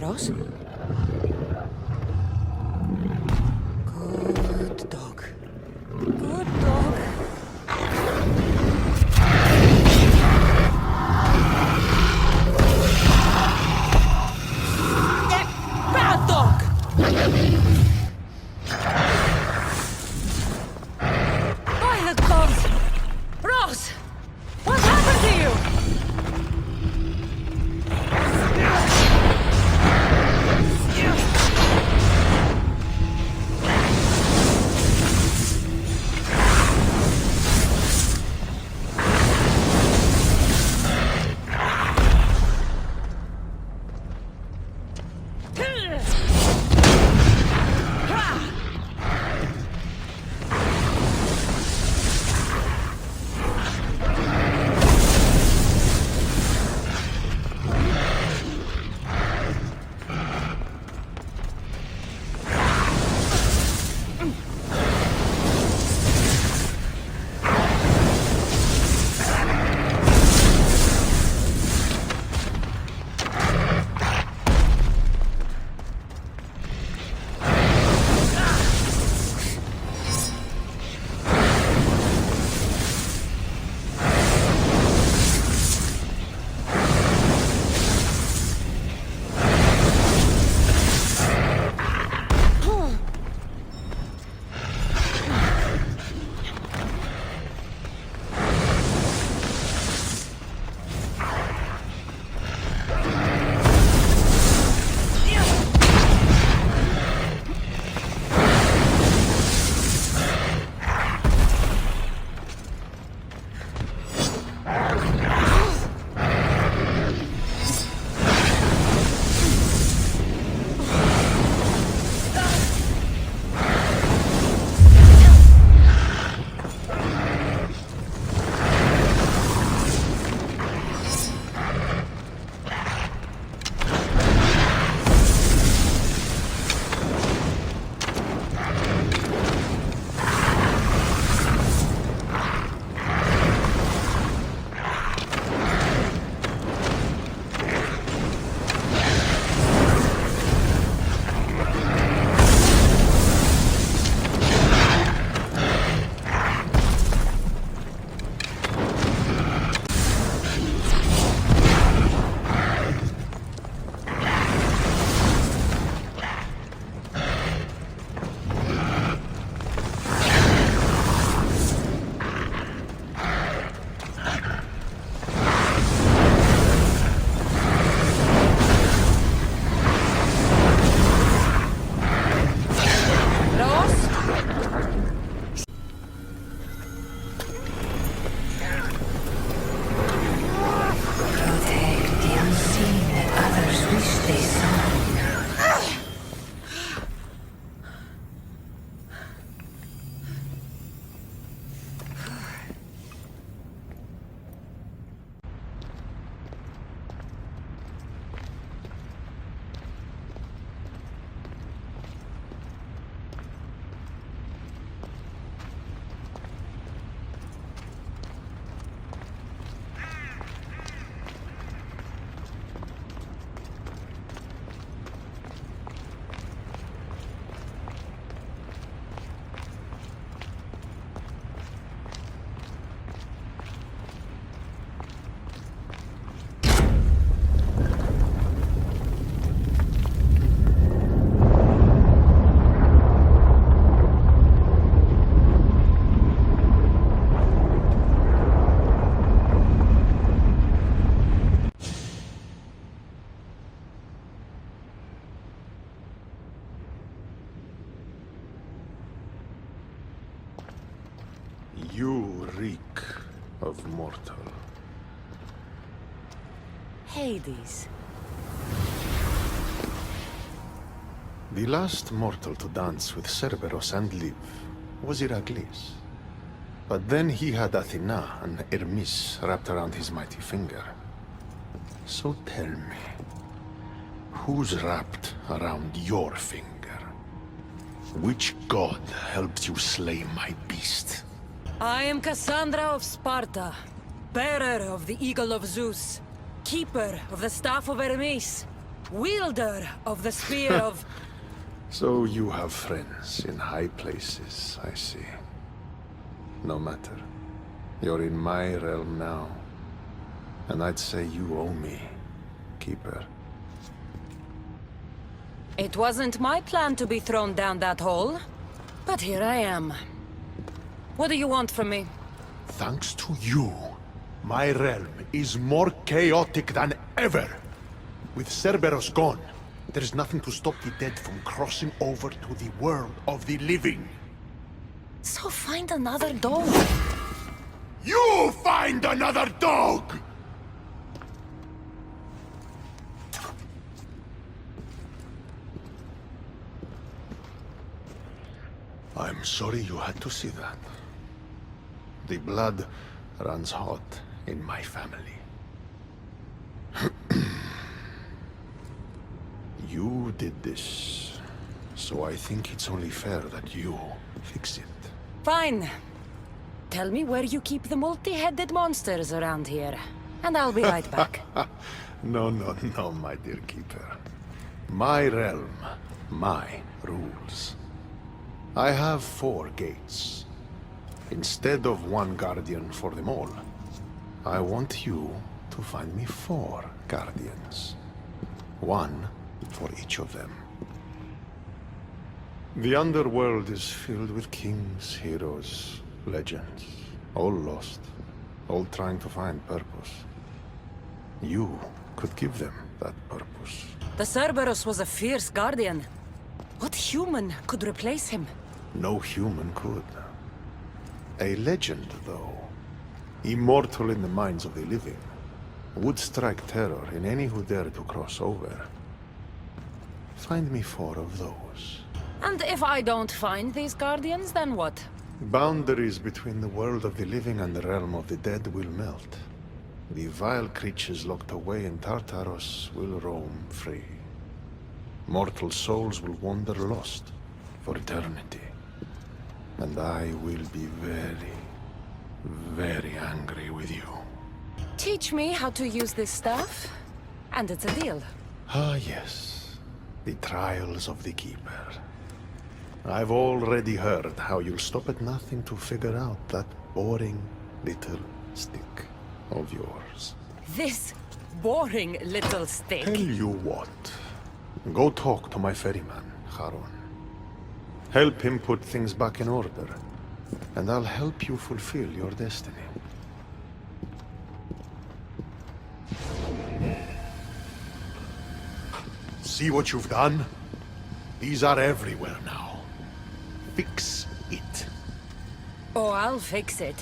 Ross? Good dog. Good dog. Bad dog! By the gods! Ross! What happened to you? You reek of mortal. Hades. The last mortal to dance with Cerberus and live was Heracles. But then he had Athena and Hermes wrapped around his mighty finger. So tell me, who's wrapped around your finger? Which god helped you slay my beast? I am Cassandra of Sparta, bearer of the Eagle of Zeus, keeper of the Staff of Hermes. wielder of the spear of... So you have friends in high places, I see. No matter. You're in my realm now. And I'd say you owe me, Keeper. It wasn't my plan to be thrown down that hole, but here I am. What do you want from me? Thanks to you, my realm is more chaotic than ever. With Cerberus gone, there's nothing to stop the dead from crossing over to the world of the living. So find another dog. You find another dog! I'm sorry you had to see that. The blood runs hot in my family. You did this, so I think it's only fair that you fix it. Fine. Tell me where you keep the multi-headed monsters around here, and I'll be right back. No, my dear Keeper. My realm, my rules. I have 4 gates. Instead of 1 guardian for them all, I want you to find me 4 guardians. 1 for each of them. The underworld is filled with kings, heroes, legends. All lost. All trying to find purpose. You could give them that purpose. The Cerberus was a fierce guardian. What human could replace him? No human could. A legend, though, immortal in the minds of the living, would strike terror in any who dare to cross over. Find me 4 of those. And if I don't find these guardians, then what? Boundaries between the world of the living and the realm of the dead will melt. The vile creatures locked away in Tartaros will roam free. Mortal souls will wander lost for eternity. And I will be very, very angry with you. Teach me how to use this stuff, and it's a deal. Ah, yes. The trials of the Keeper. I've already heard how you'll stop at nothing to figure out that boring little stick of yours. This boring little stick. Tell you what. Go talk to my ferryman, Charon. Help him put things back in order, and I'll help you fulfill your destiny. See what you've done? These are everywhere now. Fix it. Oh, I'll fix it.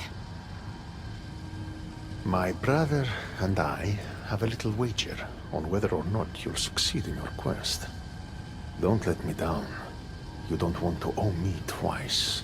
My brother and I have a little wager on whether or not you'll succeed in your quest. Don't let me down. You don't want to owe me twice.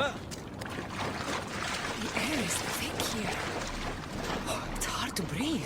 The air is thick here. Oh, it's hard to breathe.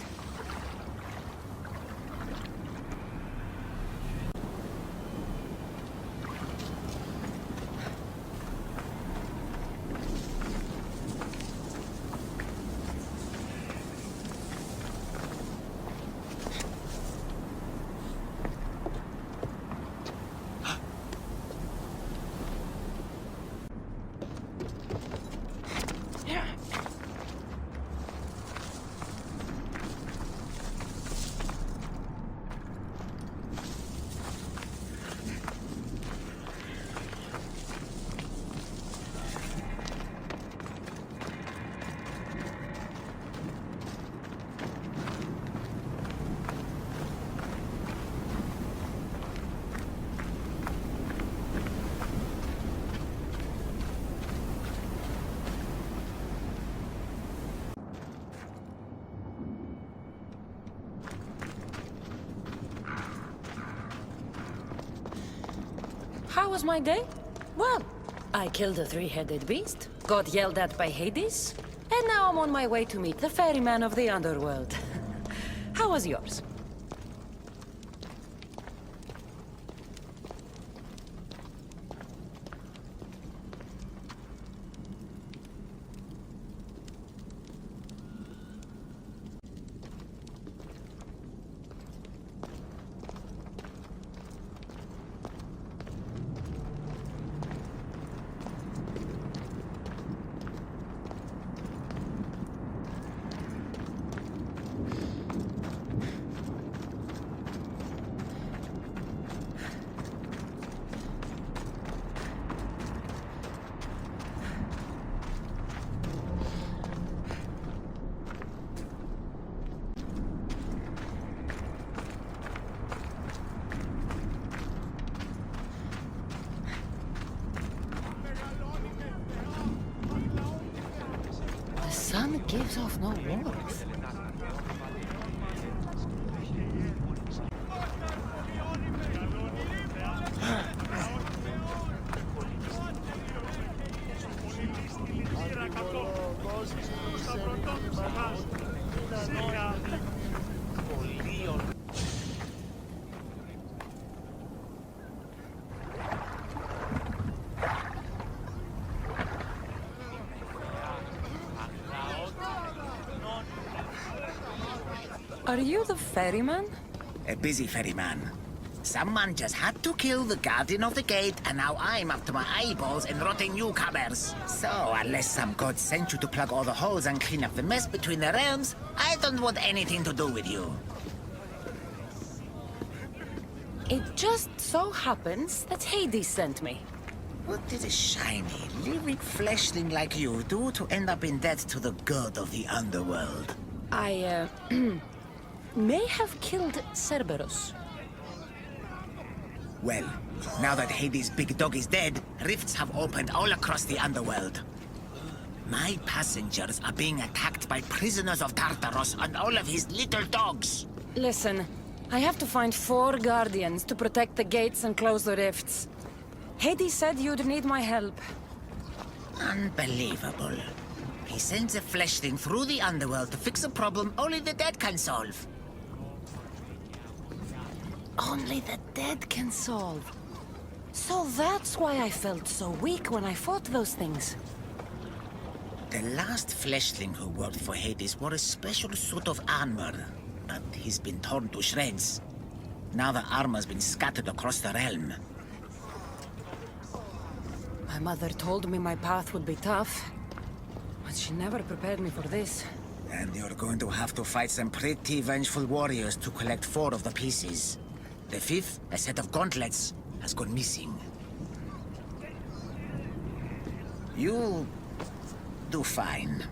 How was my day? Well, I killed a three-headed beast, got yelled at by Hades, and now I'm on my way to meet the ferryman of the underworld. How was yours? The sun gives off no warmth. Are you the ferryman? A busy ferryman. Someone just had to kill the guardian of the gate, and now I'm up to my eyeballs in rotting newcomers. So, unless some god sent you to plug all the holes and clean up the mess between the realms, I don't want anything to do with you. It just so happens that Hades sent me. What did a shiny, living fleshling like you do to end up in debt to the god of the underworld? I, may have killed Cerberus. Well, now that Hades' big dog is dead, rifts have opened all across the underworld. My passengers are being attacked by prisoners of Tartaros and all of his little dogs. Listen, I have to find 4 guardians to protect the gates and close the rifts. Hades said you'd need my help. Unbelievable. He sends a fleshling through the underworld to fix a problem only the dead can solve. Only the dead can solve. So that's why I felt so weak when I fought those things. The last fleshling who worked for Hades wore a special suit of armor, but he's been torn to shreds. Now the armor's been scattered across the realm. My mother told me my path would be tough, but she never prepared me for this. And you're going to have to fight some pretty vengeful warriors to collect 4 of the pieces. The 5th, a set of gauntlets, has gone missing. You'll do fine.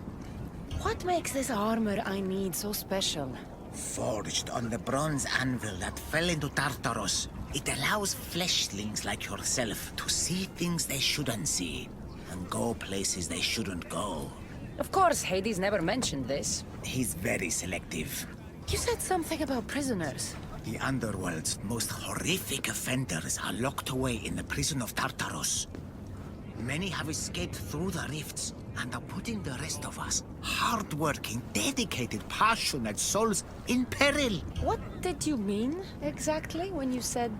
What makes this armor I need so special? Forged on the bronze anvil that fell into Tartaros, it allows fleshlings like yourself to see things they shouldn't see, and go places they shouldn't go. Of course, Hades never mentioned this. He's very selective. You said something about prisoners. The underworld's most horrific offenders are locked away in the prison of Tartaros. Many have escaped through the rifts and are putting the rest of us, hard-working, dedicated, passionate souls, in peril. What did you mean exactly when you said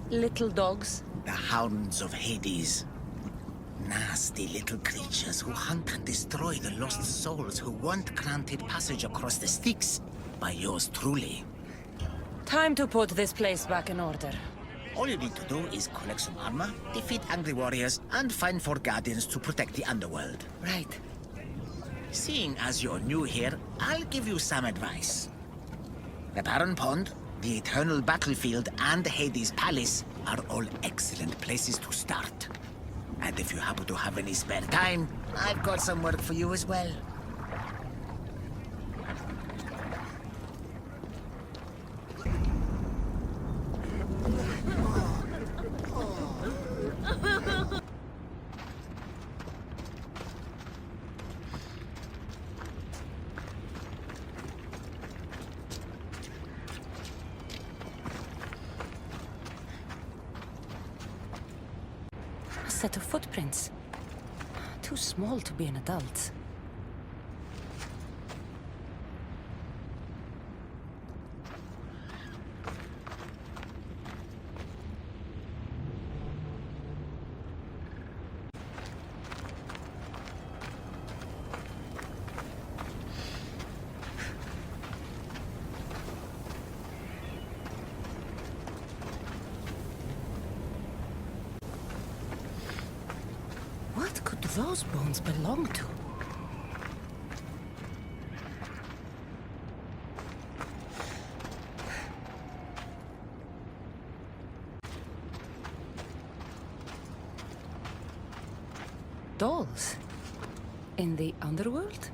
little dogs? The hounds of Hades. Nasty little creatures who hunt and destroy the lost souls who weren't granted passage across the Styx by yours truly. Time to put this place back in order. All you need to do is collect some armor, defeat angry warriors, and find 4 guardians to protect the underworld. Right. Seeing as you're new here, I'll give you some advice. The Barren Pond, the Eternal Battlefield, and Hades Palace are all excellent places to start. And if you happen to have any spare time, I've got some work for you as well. A set of footprints. Too small to be an adult. What could those bones belong to? Dolls? In the underworld?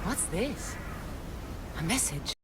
What's this? A message?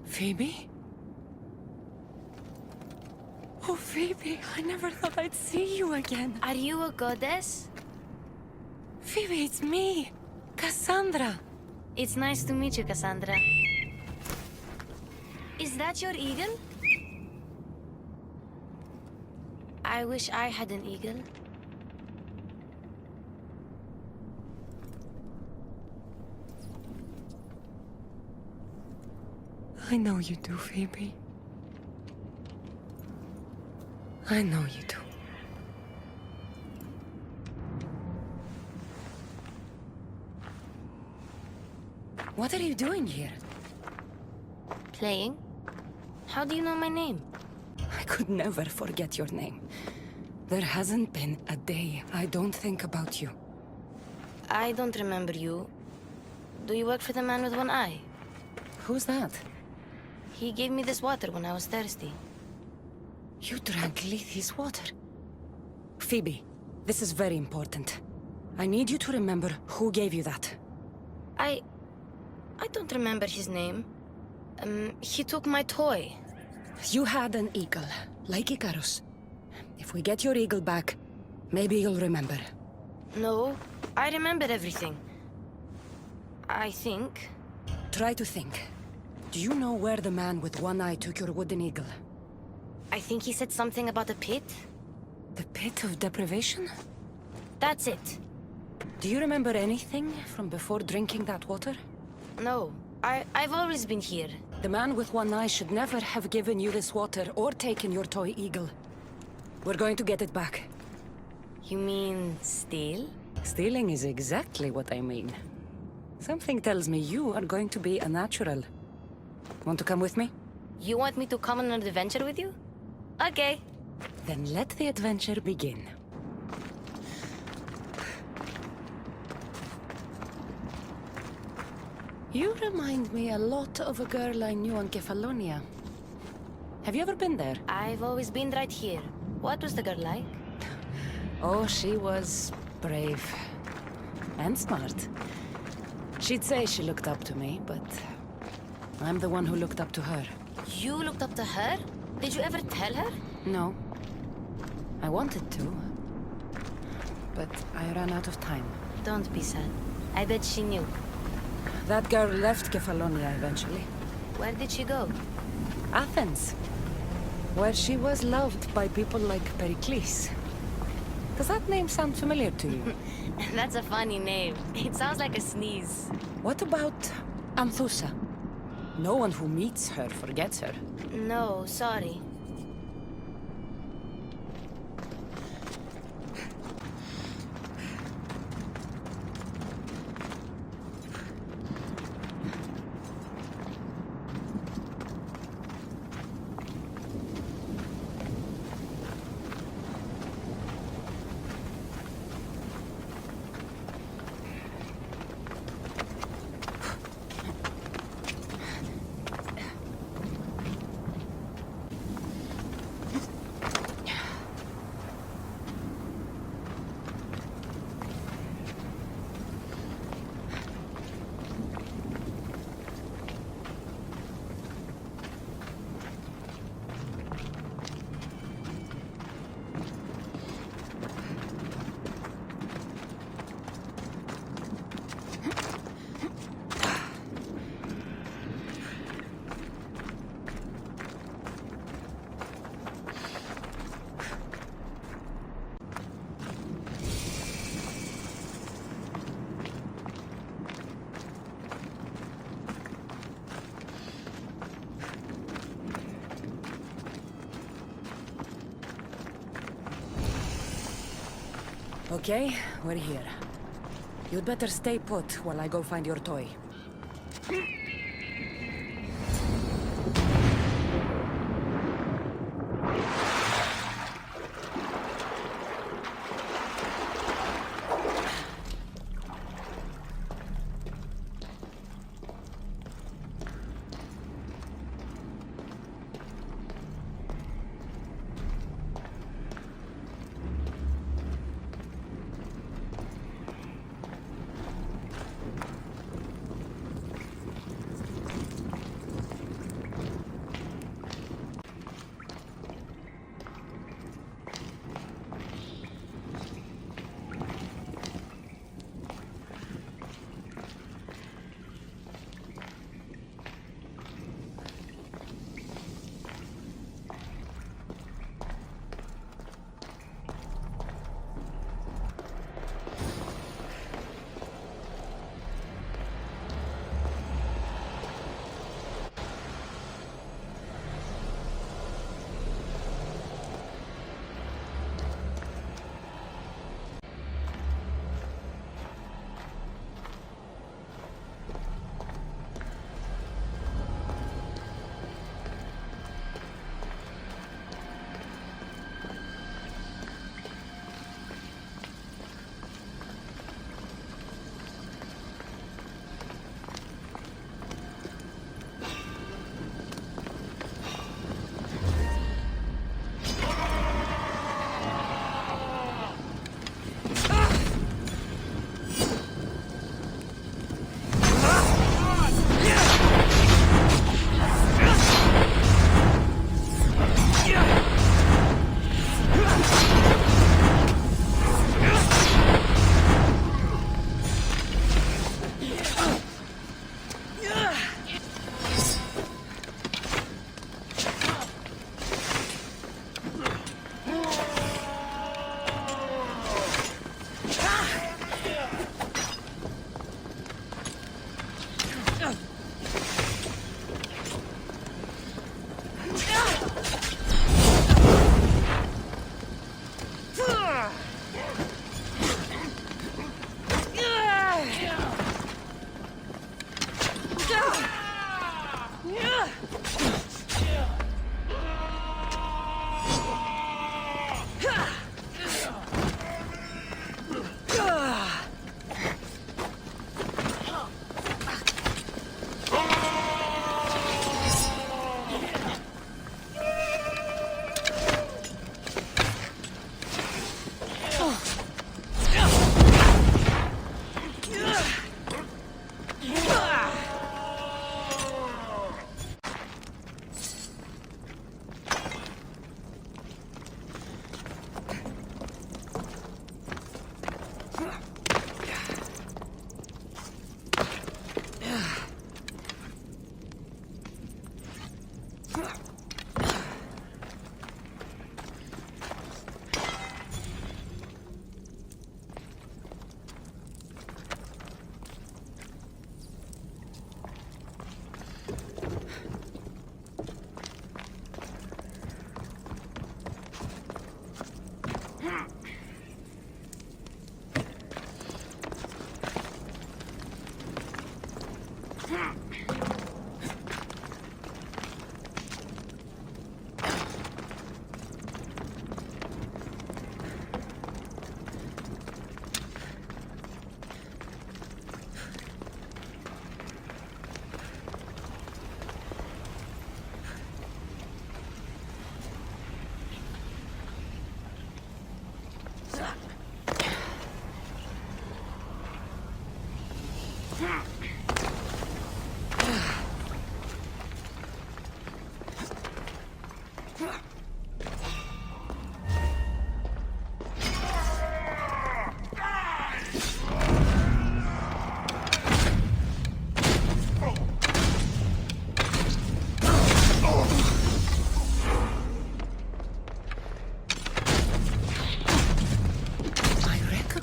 Phoebe? Oh, Phoebe, I never thought I'd see you again. Are you a goddess? Phoebe, it's me, Cassandra. It's nice to meet you, Cassandra. Is that your eagle? I wish I had an eagle. I know you do, Phoebe. I know you do. What are you doing here? Playing? How do you know my name? I could never forget your name. There hasn't been a day I don't think about you. I don't remember you. Do you work for the man with one eye? Who's that? He gave me this water when I was thirsty. You drank Lethe's water. Phoebe, this is very important. I need you to remember who gave you that. I don't remember his name. He took my toy. You had an eagle, like Icarus. If we get your eagle back, maybe you'll remember. No, I remember everything. I think. Try to think. Do you know where the man with one eye took your wooden eagle? I think he said something about a pit. The pit of deprivation? That's it. Do you remember anything from before drinking that water? No, I've always been here. The man with one eye should never have given you this water or taken your toy eagle. We're going to get it back. You mean steal? Stealing is exactly what I mean. Something tells me you are going to be a natural. Want to come with me? You want me to come on an adventure with you? Okay. Then let the adventure begin. You remind me a lot of a girl I knew on Kefalonia. Have you ever been there? I've always been right here. What was the girl like? Oh, she was brave. And smart. She'd say she looked up to me, but I'm the one who looked up to her. You looked up to her? Did you ever tell her? No. I wanted to. But I ran out of time. Don't be sad. I bet she knew. That girl left Kefalonia eventually. Where did she go? Athens. Where she was loved by people like Pericles. Does that name sound familiar to you? That's a funny name. It sounds like a sneeze. What about Anthusa? No one who meets her forgets her. No, sorry. Okay, we're here. You'd better stay put while I go find your toy.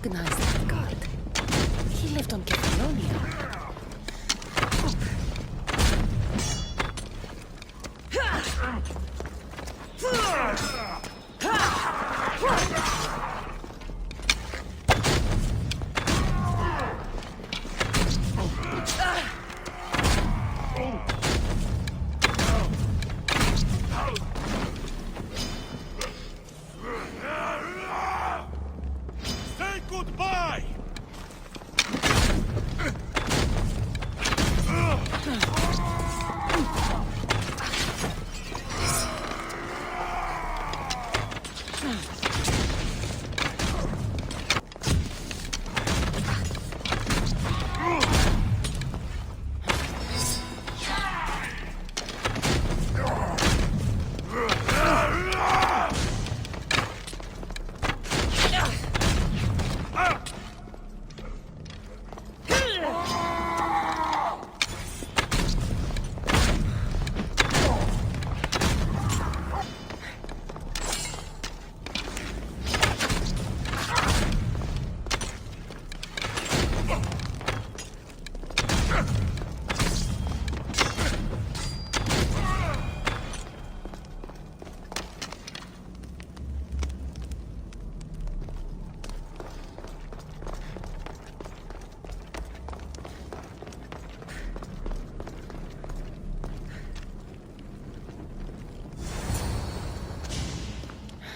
Recognize that guard. He lived on Catalonia. Say goodbye!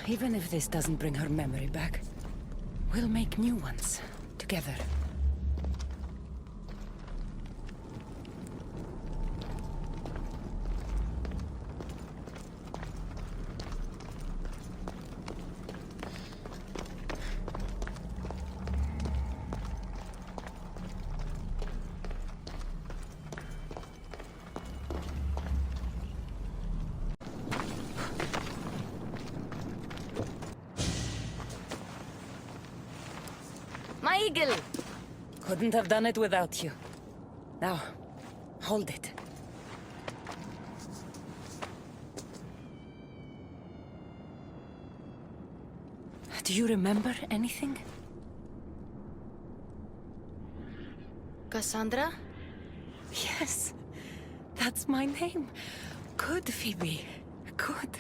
Even if this doesn't bring her memory back, we'll make new ones, together. My eagle! Couldn't have done it without you. Now, hold it. Do you remember anything? Cassandra? Yes, that's my name. Good, Phoebe. Good.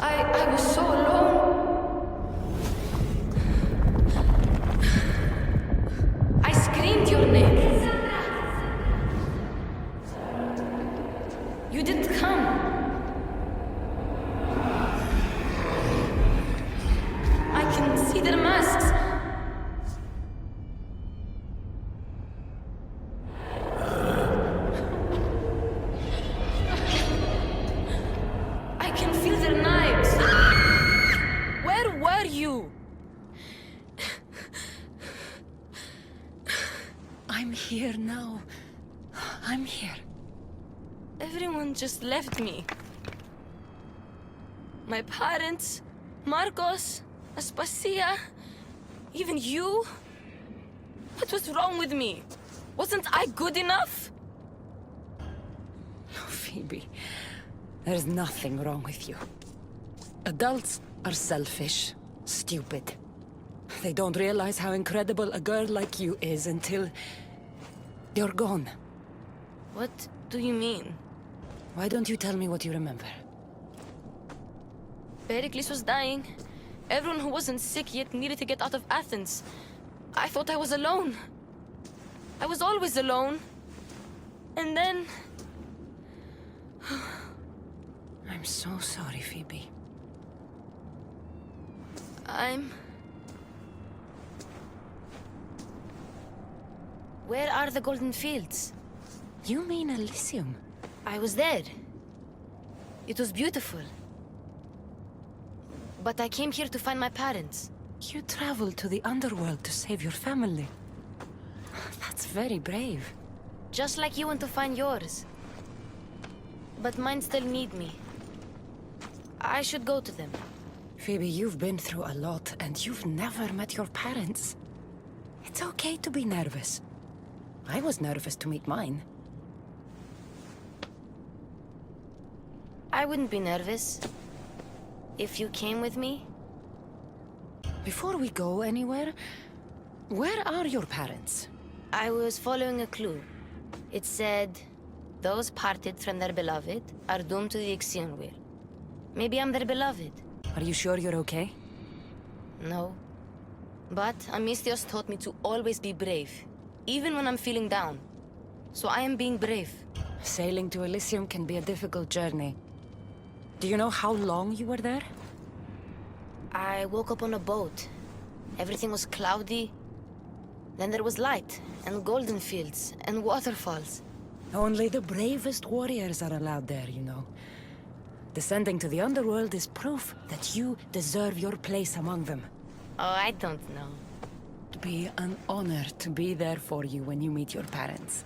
I was so alone. I screamed your name. You didn't come. I can see their masks. I can feel their knives. Where were you? I'm here now. I'm here. Everyone just left me. My parents, Marcos, Aspasia, even you. What was wrong with me? Wasn't I good enough? No, Phoebe. There's nothing wrong with you. Adults are selfish, stupid. They don't realize how incredible a girl like you is until You're gone. What do you mean? Why don't you tell me what you remember? Pericles was dying. Everyone who wasn't sick yet needed to get out of Athens. I thought I was alone. I was always alone. And then... I'm so sorry, Phoebe. Where are the Golden Fields? You mean Elysium? I was there. It was beautiful. But I came here to find my parents. You traveled to the underworld to save your family. That's very brave. Just like you went to find yours. But mine still need me. I should go to them. Phoebe, you've been through a lot, and you've never met your parents. It's okay to be nervous. I was nervous to meet mine. I wouldn't be nervous if you came with me. Before we go anywhere, where are your parents? I was following a clue. It said, those parted from their beloved are doomed to the Ixion wheel. Maybe I'm their beloved. Are you sure you're okay? No. But Amistios taught me to always be brave, even when I'm feeling down. So I am being brave. Sailing to Elysium can be a difficult journey. Do you know how long you were there? I woke up on a boat. Everything was cloudy. Then there was light, and golden fields, and waterfalls. Only the bravest warriors are allowed there, you know. Descending to the underworld is proof that you deserve your place among them. Oh, I don't know. It'd be an honor to be there for you when you meet your parents.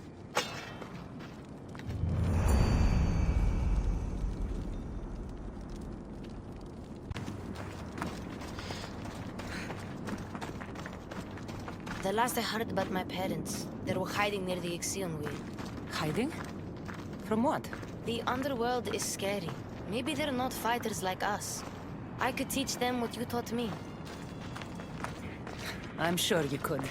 The last I heard about my parents, they were hiding near the Ixion wheel. Hiding? From what? The underworld is scary. Maybe they're not fighters like us. I could teach them what you taught me. I'm sure you could.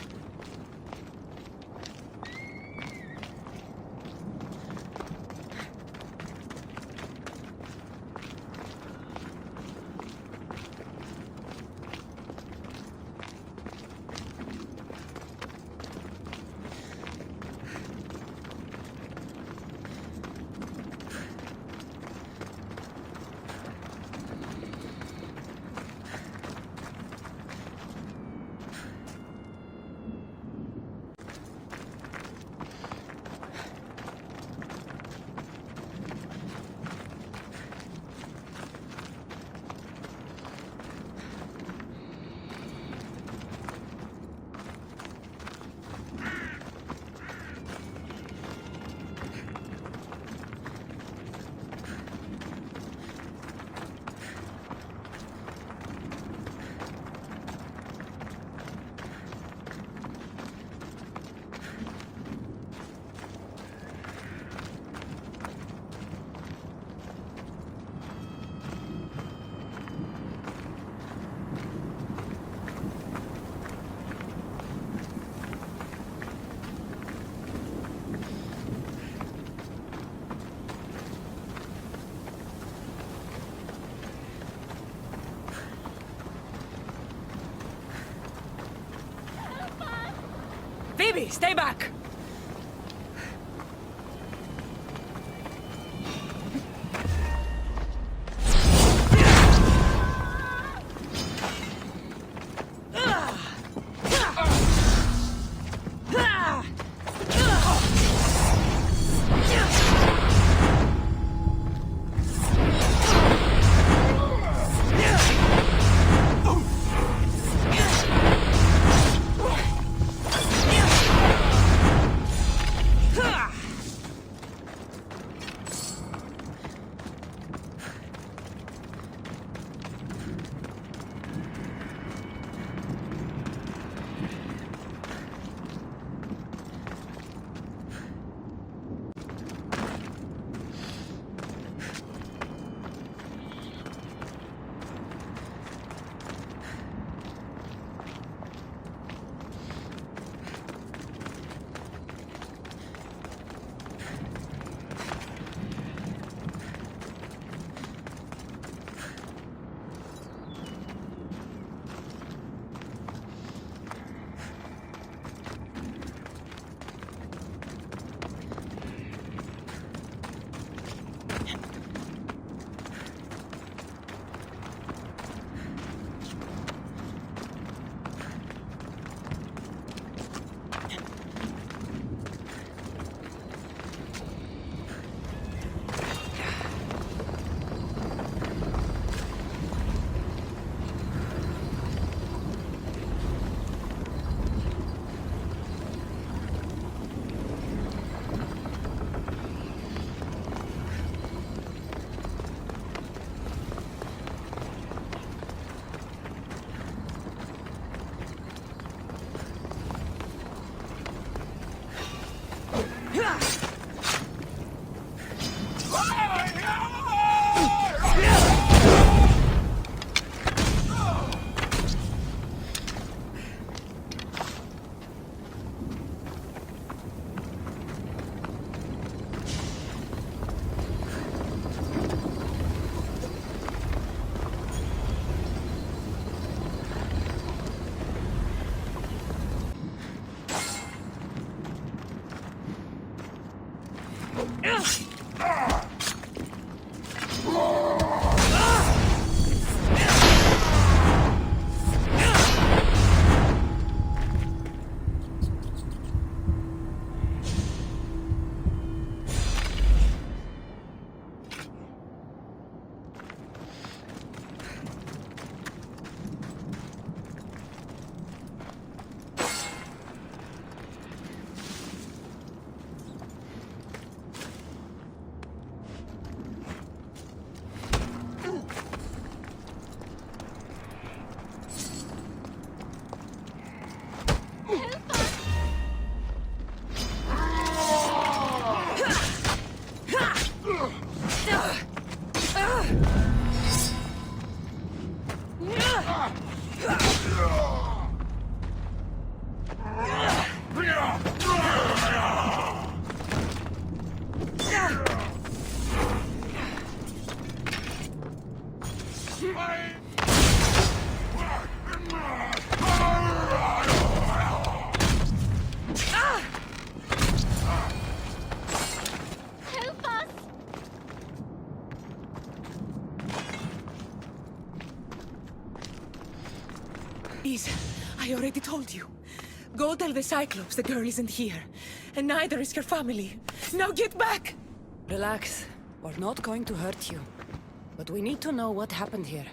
Phoebe, stay back! Please, I already told you. Go tell the Cyclops the girl isn't here. And neither is her family. Now get back! Relax. We're not going to hurt you. But we need to know what happened here.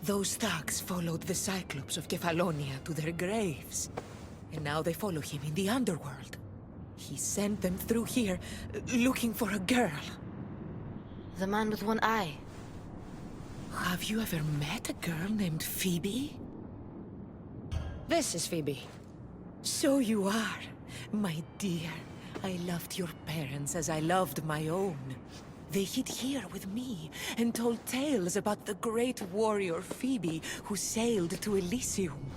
Those thugs followed the Cyclops of Kefalonia to their graves. And now they follow him in the underworld. He sent them through here, looking for a girl. The man with one eye. Have you ever met a girl named Phoebe? This is Phoebe. So you are, my dear. I loved your parents as I loved my own. They hid here with me and told tales about the great warrior Phoebe who sailed to Elysium.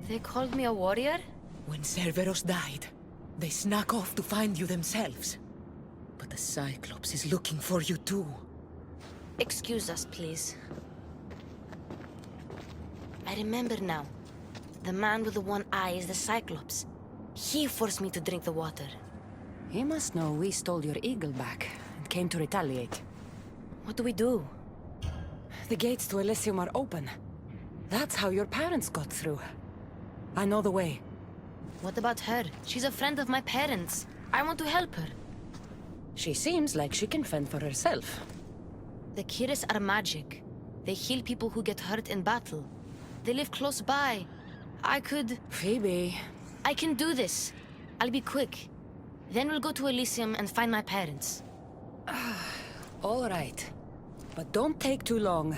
They called me a warrior? When Cerberus died, they snuck off to find you themselves. But the Cyclops is looking for you too. Excuse us, please. I remember now. The man with the one eye is the Cyclops. He forced me to drink the water. He must know we stole your eagle back and came to retaliate. What do we do? The gates to Elysium are open. That's how your parents got through. I know the way. What about her? She's a friend of my parents. I want to help her. She seems like she can fend for herself. The Kiris are magic. They heal people who get hurt in battle. They live close by. I could... Phoebe... I can do this. I'll be quick. Then we'll go to Elysium and find my parents. All right. But don't take too long,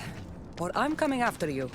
or I'm coming after you.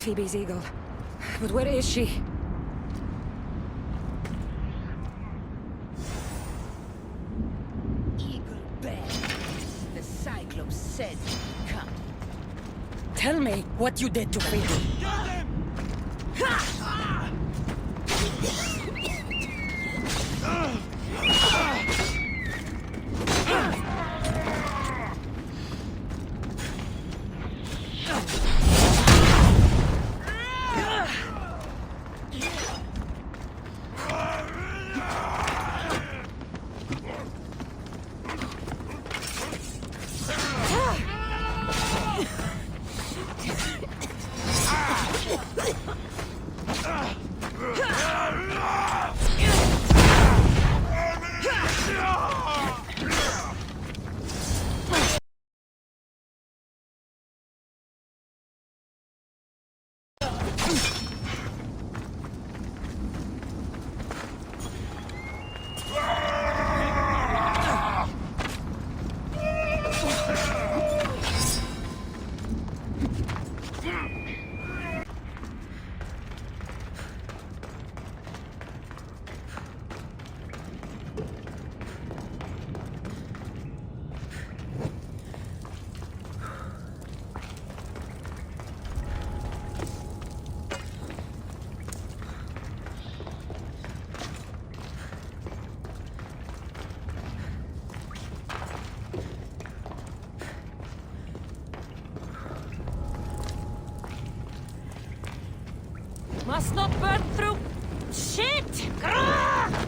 Phoebe's eagle. But where is she? Eagle Bear. The Cyclops said he'd come. Tell me what you did to Phoebe. Must not burn through... Shit! Grrrr!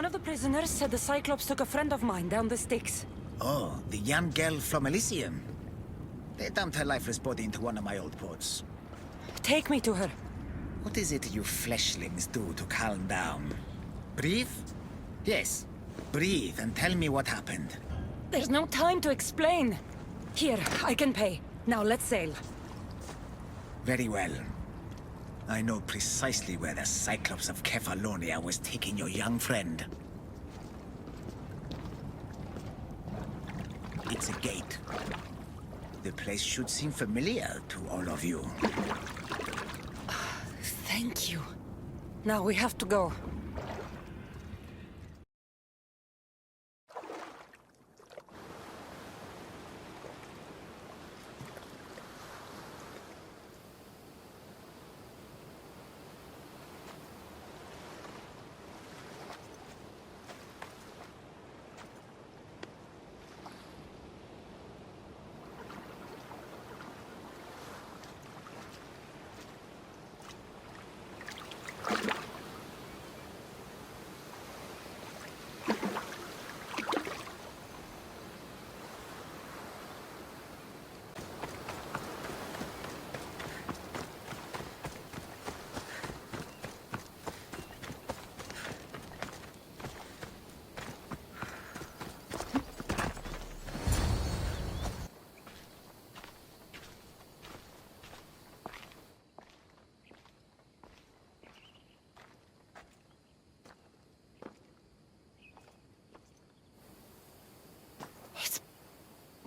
One of the prisoners said the Cyclops took a friend of mine down the sticks. Oh, the young girl from Elysium. They dumped her lifeless body into one of my old ports. Take me to her. What is it you fleshlings do to calm down? Breathe? Yes, breathe and tell me what happened. There's no time to explain. Here, I can pay. Now let's sail. Very well. I know precisely where the Cyclops of Kefalonia was taking your young friend. It's a gate. The place should seem familiar to all of you. Thank you. Now we have to go.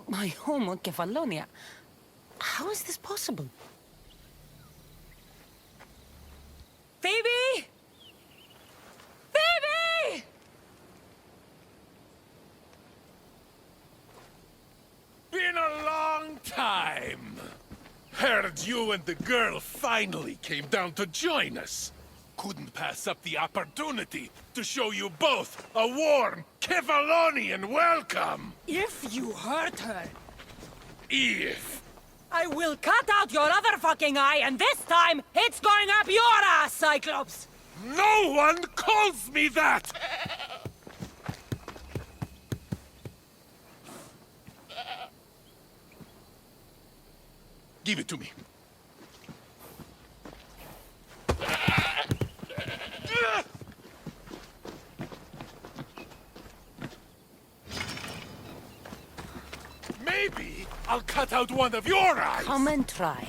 My home on Kefalonia. How is this possible? Phoebe! Phoebe! Been a long time. Heard you and the girl finally came down to join us. Couldn't pass up the opportunity to show you both a warm Kefalonian welcome. If you hurt her, If. I will cut out your other fucking eye, and this time, it's going up your ass, Cyclops! No one calls me that! Give it to me. Maybe I'll cut out one of your eyes. Come and try.